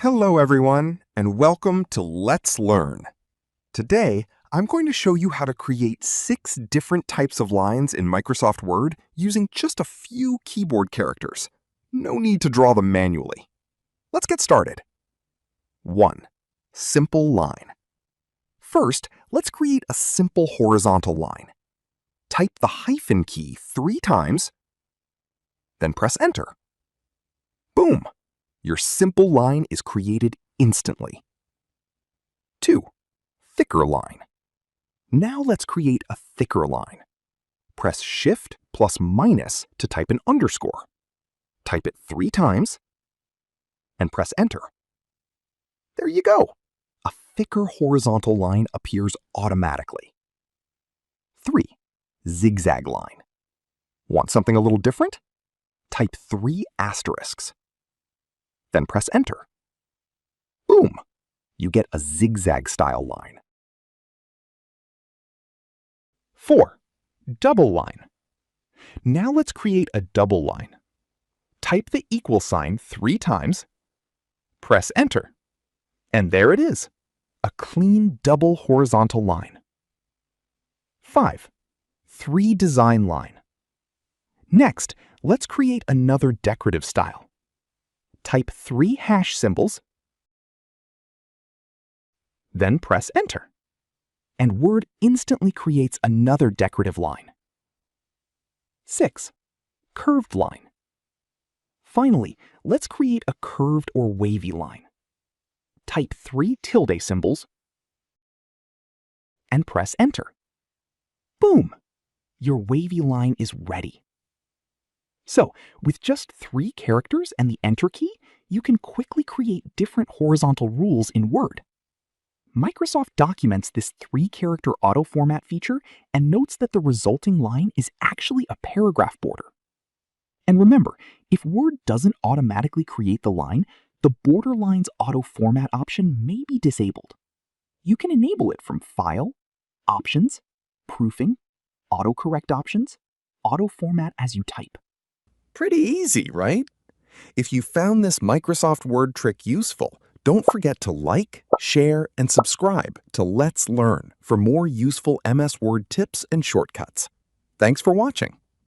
Hello everyone, and welcome to Let's Learn. Today, I'm going to show you how to create 6 different types of lines in Microsoft Word using just a few keyboard characters. No need to draw them manually. Let's get started. 1. Simple line. First, let's create a simple horizontal line. Type the hyphen key 3 times, then press Enter. Boom! Your simple line is created instantly. 2. Thicker line. Now let's create a thicker line. Press Shift plus minus to type an underscore. Type it 3 times and press Enter. There you go. A thicker horizontal line appears automatically. 3. Zigzag line. Want something a little different? Type 3 asterisks. Then press Enter. Boom! You get a zigzag style line. 4. Double line. Now let's create a double line. Type the equal sign 3 times, press Enter, and there it is, a clean double horizontal line. 5. 3 design line. Next, let's create another decorative style. Type 3 hash symbols, then press Enter, and Word instantly creates another decorative line. 6. Curved line. Finally, let's create a curved or wavy line. Type 3 tilde symbols and press Enter. Boom! Your wavy line is ready. So, with just 3 characters and the Enter key, you can quickly create different horizontal rules in Word. Microsoft documents this 3-character AutoFormat feature and notes that the resulting line is actually a paragraph border. And remember, if Word doesn't automatically create the line, the Border Lines AutoFormat option may be disabled. You can enable it from File, Options, Proofing, Autocorrect Options, AutoFormat as you type. Pretty easy, right? If you found this Microsoft Word trick useful, don't forget to like, share, and subscribe to Let's Learn for more useful MS Word tips and shortcuts. Thanks for watching.